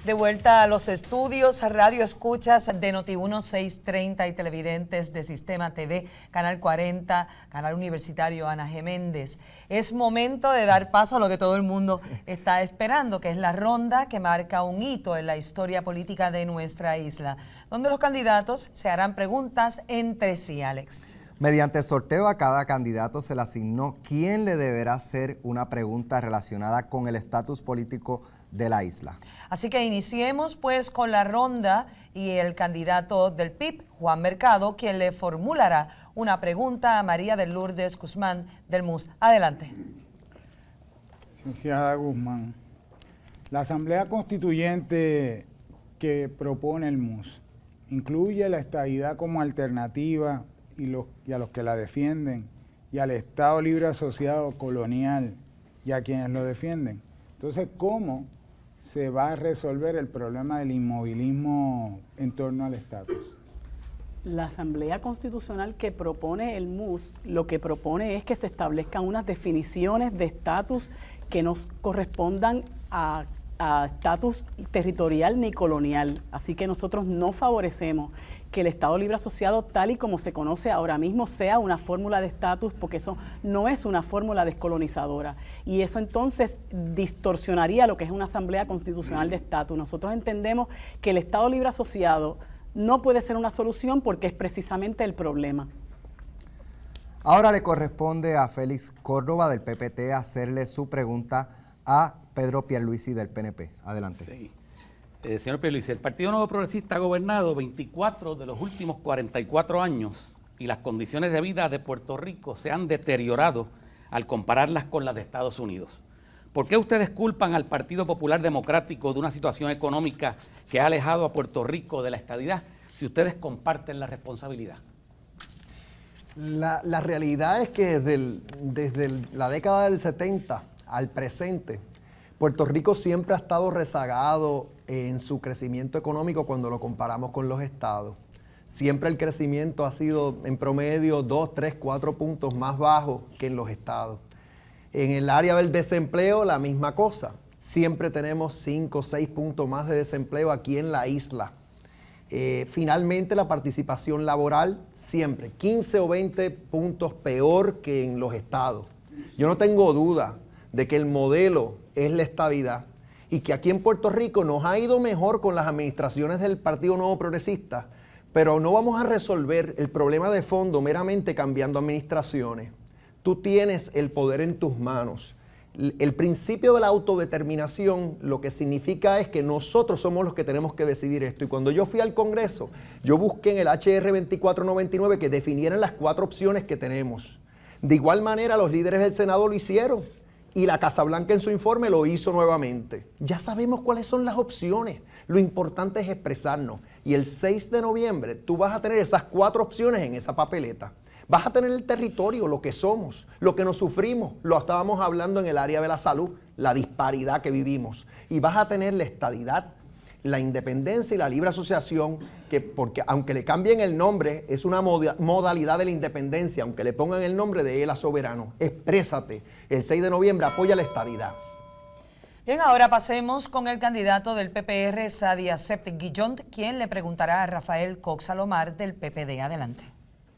De vuelta a los estudios, radio escuchas de Noti1 630 y televidentes de Sistema TV, Canal 40, Canal Universitario Ana G. Méndez. Es momento de dar paso a lo que todo el mundo está esperando, que es la ronda que marca un hito en la historia política de nuestra isla, donde los candidatos se harán preguntas entre sí, Alex. Mediante sorteo a cada candidato se le asignó quién le deberá hacer una pregunta relacionada con el estatus político de la isla. Así que iniciemos pues con la ronda y el candidato del PIB, Juan Mercado, quien le formulará una pregunta a María de Lourdes Guzmán del MUS. Adelante. Licenciada Guzmán, la Asamblea Constituyente que propone el MUS incluye la estadidad como alternativa y a los que la defienden, y al Estado Libre Asociado colonial y a quienes lo defienden. Entonces, ¿cómo se va a resolver el problema del inmovilismo en torno al estatus? La Asamblea Constitucional que propone el MUS, lo que propone es que se establezcan unas definiciones de estatus que nos correspondan a estatus territorial ni colonial. Así que nosotros no favorecemos que el Estado Libre Asociado, tal y como se conoce ahora mismo, sea una fórmula de estatus, porque eso no es una fórmula descolonizadora. Y eso entonces distorsionaría lo que es una Asamblea Constitucional de estatus. Nosotros entendemos que el Estado Libre Asociado no puede ser una solución porque es precisamente el problema. Ahora le corresponde a Félix Córdoba del PPT hacerle su pregunta a Pedro Pierluisi del PNP. Adelante. Sí. Señor Pierluisi, el Partido Nuevo Progresista ha gobernado 24 de los últimos 44 años y las condiciones de vida de Puerto Rico se han deteriorado al compararlas con las de Estados Unidos. ¿Por qué ustedes culpan al Partido Popular Democrático de una situación económica que ha alejado a Puerto Rico de la estadidad si ustedes comparten la responsabilidad? La realidad es que desde la década del 70 al presente, Puerto Rico siempre ha estado rezagado en su crecimiento económico cuando lo comparamos con los estados. Siempre el crecimiento ha sido en promedio 2, 3, 4 puntos más bajo que en los estados. En el área del desempleo, la misma cosa. Siempre tenemos 5 o 6 puntos más de desempleo aquí en la isla. Finalmente, la participación laboral, siempre 15 o 20 puntos peor que en los estados. Yo no tengo duda de que el modelo es la estabilidad y que aquí en Puerto Rico nos ha ido mejor con las administraciones del Partido Nuevo Progresista, pero no vamos a resolver el problema de fondo meramente cambiando administraciones. Tú tienes el poder en tus manos. El principio de la autodeterminación lo que significa es que nosotros somos los que tenemos que decidir esto. Y cuando yo fui al Congreso, yo busqué en el HR 2499 que definieran las 4 opciones que tenemos. De igual manera, los líderes del Senado lo hicieron. Y la Casa Blanca en su informe lo hizo nuevamente. Ya sabemos cuáles son las opciones. Lo importante es expresarnos. Y el 6 de noviembre tú vas a tener esas 4 opciones en esa papeleta. Vas a tener el territorio, lo que somos, lo que nos sufrimos. Lo estábamos hablando en el área de la salud, la disparidad que vivimos. Y vas a tener la estadidad, la independencia y la libre asociación, porque aunque le cambien el nombre, es una modalidad de la independencia, aunque le pongan el nombre de ELA Soberano. Exprésate. El 6 de noviembre apoya la estadidad. Bien, ahora pasemos con el candidato del PPR, Sadia Sept Guillont, quien le preguntará a Rafael Cox Salomar del PPD. Adelante.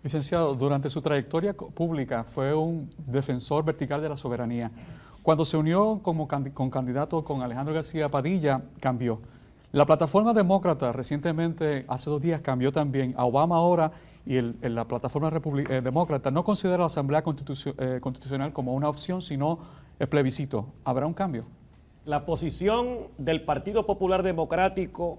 Licenciado, durante su trayectoria pública fue un defensor vertical de la soberanía. Cuando se unió con candidato con Alejandro García Padilla, cambió. La plataforma demócrata recientemente, hace 2 días, cambió también. A Obama ahora y la plataforma demócrata no considera la Asamblea Constitucional como una opción, sino el plebiscito. ¿Habrá un cambio? La posición del Partido Popular Democrático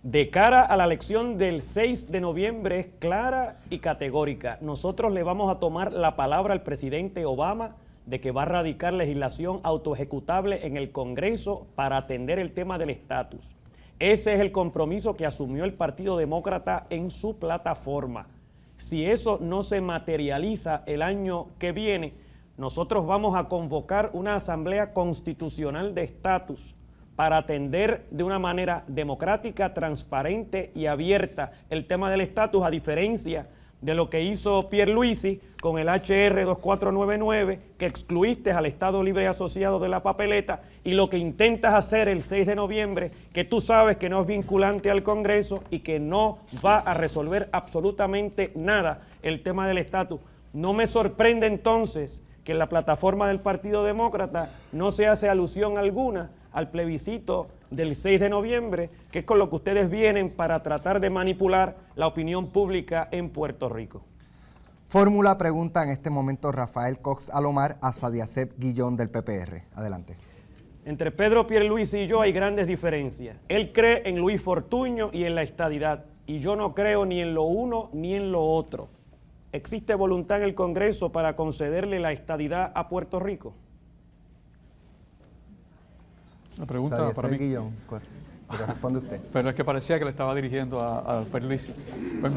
de cara a la elección del 6 de noviembre es clara y categórica. Nosotros le vamos a tomar la palabra al presidente Obama de que va a radicar legislación autoejecutable en el Congreso para atender el tema del estatus. Ese es el compromiso que asumió el Partido Demócrata en su plataforma. Si eso no se materializa el año que viene, nosotros vamos a convocar una asamblea constitucional de estatus para atender de una manera democrática, transparente y abierta el tema del estatus, a diferencia de lo que hizo Pierluisi con el HR 2499, que excluiste al Estado Libre Asociado de la papeleta y lo que intentas hacer el 6 de noviembre, que tú sabes que no es vinculante al Congreso y que no va a resolver absolutamente nada el tema del estatus. No me sorprende entonces que en la plataforma del Partido Demócrata no se hace alusión alguna al plebiscito del 6 de noviembre, que es con lo que ustedes vienen para tratar de manipular la opinión pública en Puerto Rico. Fórmula pregunta en este momento Rafael Cox Alomar a Sadiacep Guillón del PPR. Adelante. Entre Pedro Pierluisi y yo hay grandes diferencias. Él cree en Luis Fortuño y en la estadidad, y yo no creo ni en lo uno ni en lo otro. ¿Existe voluntad en el Congreso para concederle la estadidad a Puerto Rico? La pregunta para Sadiacep mí. Guillón, ¿le responde usted? Pero es que parecía que le estaba dirigiendo a Pierluisi. Pues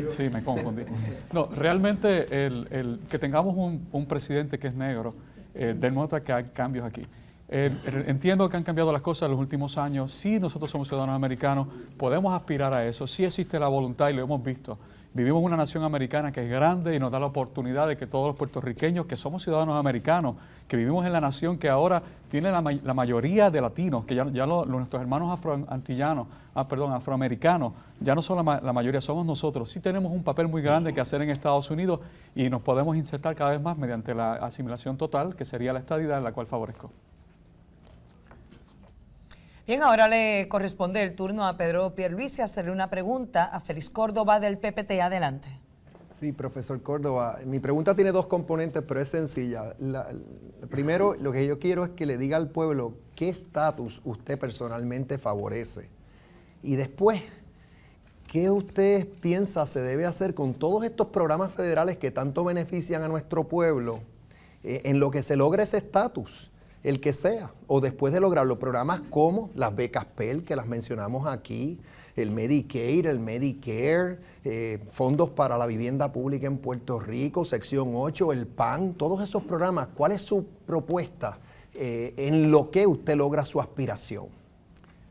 sí, me confundí. No, realmente el que tengamos un presidente que es negro denota que hay cambios aquí. Entiendo que han cambiado las cosas en los últimos años. Sí, nosotros somos ciudadanos americanos, podemos aspirar a eso. Sí existe la voluntad y lo hemos visto. Vivimos en una nación americana que es grande y nos da la oportunidad de que todos los puertorriqueños que somos ciudadanos americanos, que vivimos en la nación que ahora tiene la mayoría de latinos, que ya nuestros hermanos afroamericanos, ya no son la mayoría, somos nosotros. Sí tenemos un papel muy grande que hacer en Estados Unidos y nos podemos insertar cada vez más mediante la asimilación total, que sería la estadidad en la cual favorezco. Bien, ahora le corresponde el turno a Pedro Pierluisi hacerle una pregunta a Félix Córdoba del PPT. Adelante. Sí, profesor Córdoba, mi pregunta tiene dos componentes, pero es sencilla. Primero, lo que yo quiero es que le diga al pueblo qué estatus usted personalmente favorece. Y después, ¿qué usted piensa se debe hacer con todos estos programas federales que tanto benefician a nuestro pueblo en lo que se logra ese estatus? El que sea, o después de lograrlo, programas como las becas Pell, que las mencionamos aquí, el Medicaid, el Medicare, fondos para la vivienda pública en Puerto Rico, sección 8, el PAN, todos esos programas. ¿Cuál es su propuesta en lo que usted logra su aspiración?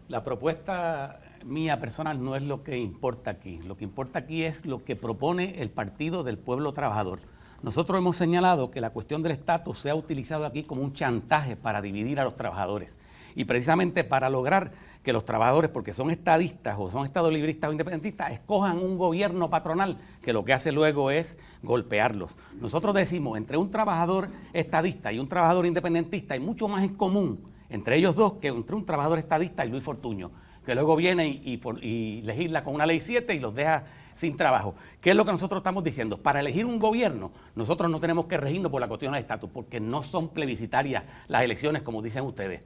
La propuesta mía personal no es lo que importa aquí. Lo que importa aquí es lo que propone el Partido del Pueblo Trabajador. Nosotros hemos señalado que la cuestión del estatus se ha utilizado aquí como un chantaje para dividir a los trabajadores. Y precisamente para lograr que los trabajadores, porque son estadistas o son estadolibristas o independentistas, escojan un gobierno patronal que lo que hace luego es golpearlos. Nosotros decimos, entre un trabajador estadista y un trabajador independentista hay mucho más en común entre ellos dos que entre un trabajador estadista y Luis Fortuño, que luego viene y legisla con una ley 7 y los deja sin trabajo. ¿Qué es lo que nosotros estamos diciendo? Para elegir un gobierno, nosotros no tenemos que regirnos por la cuestión del estatus, porque no son plebiscitarias las elecciones, como dicen ustedes.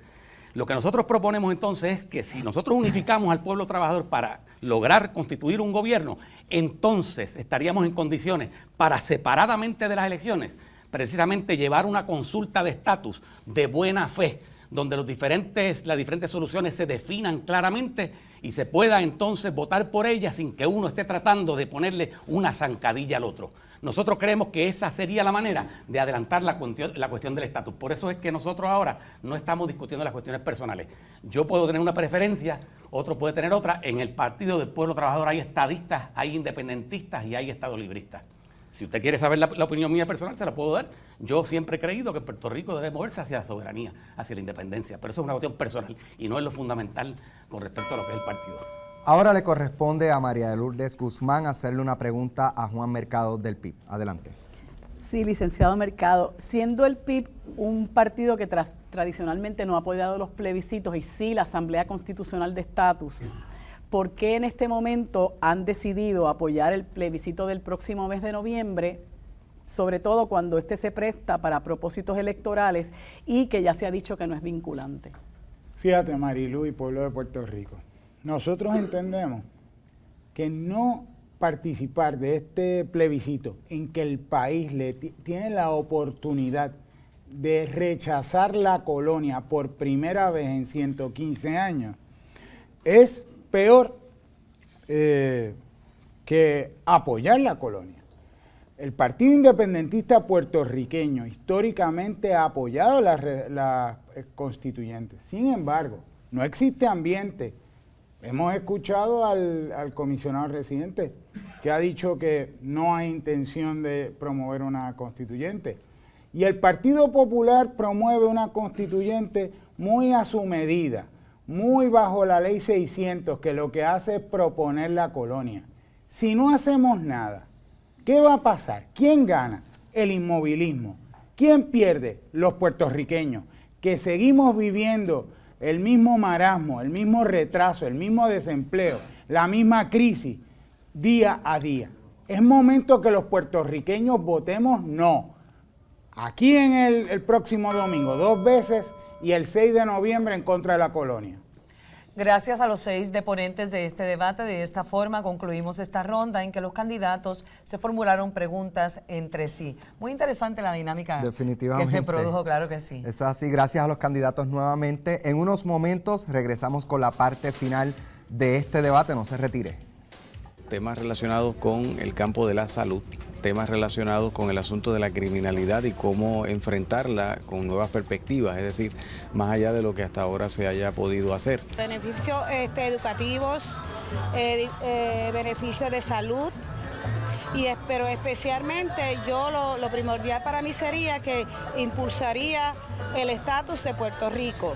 Lo que nosotros proponemos entonces es que si nosotros unificamos al pueblo trabajador para lograr constituir un gobierno, entonces estaríamos en condiciones para, separadamente de las elecciones, precisamente llevar una consulta de estatus de buena fe, donde las diferentes soluciones se definan claramente y se pueda entonces votar por ellas sin que uno esté tratando de ponerle una zancadilla al otro. Nosotros creemos que esa sería la manera de adelantar la cuestión del estatus. Por eso es que nosotros ahora no estamos discutiendo las cuestiones personales. Yo puedo tener una preferencia, otro puede tener otra. En el Partido del Pueblo Trabajador hay estadistas, hay independentistas y hay estadolibristas. Si usted quiere saber la opinión mía personal, se la puedo dar. Yo siempre he creído que Puerto Rico debe moverse hacia la soberanía, hacia la independencia, pero eso es una cuestión personal y no es lo fundamental con respecto a lo que es el partido. Ahora le corresponde a María de Lourdes Guzmán hacerle una pregunta a Juan Mercado del PIB. Adelante. Sí, licenciado Mercado, siendo el PIB un partido que tradicionalmente no ha apoyado los plebiscitos y sí la Asamblea Constitucional de Estatus, ¿por qué en este momento han decidido apoyar el plebiscito del próximo mes de noviembre, sobre todo cuando este se presta para propósitos electorales y que ya se ha dicho que no es vinculante? Fíjate, Marilu y pueblo de Puerto Rico, nosotros entendemos que no participar de este plebiscito en que el país tiene la oportunidad de rechazar la colonia por primera vez en 115 años es peor que apoyar la colonia. El Partido Independentista Puertorriqueño históricamente ha apoyado las constituyentes. Sin embargo, no existe ambiente. Hemos escuchado al comisionado residente que ha dicho que no hay intención de promover una constituyente. Y el Partido Popular promueve una constituyente muy a su medida, muy bajo la ley 600, que lo que hace es proponer la colonia. Si no hacemos nada, ¿qué va a pasar? ¿Quién gana? El inmovilismo. ¿Quién pierde? Los puertorriqueños, que seguimos viviendo el mismo marasmo, el mismo retraso, el mismo desempleo, la misma crisis día a día. ¿Es momento que los puertorriqueños votemos? No. Aquí en el próximo domingo, 2 veces, y el 6 de noviembre en contra de la colonia. Gracias a los 6 deponentes de este debate. De esta forma concluimos esta ronda en que los candidatos se formularon preguntas entre sí. Muy interesante la dinámica que se produjo, claro que sí. Eso es así, gracias a los candidatos nuevamente. En unos momentos regresamos con la parte final de este debate, no se retire. Temas relacionados con el campo de la salud, temas relacionados con el asunto de la criminalidad y cómo enfrentarla con nuevas perspectivas, es decir, más allá de lo que hasta ahora se haya podido hacer. Beneficios educativos, beneficios de salud, pero especialmente lo primordial para mí sería que impulsaría el estatus de Puerto Rico.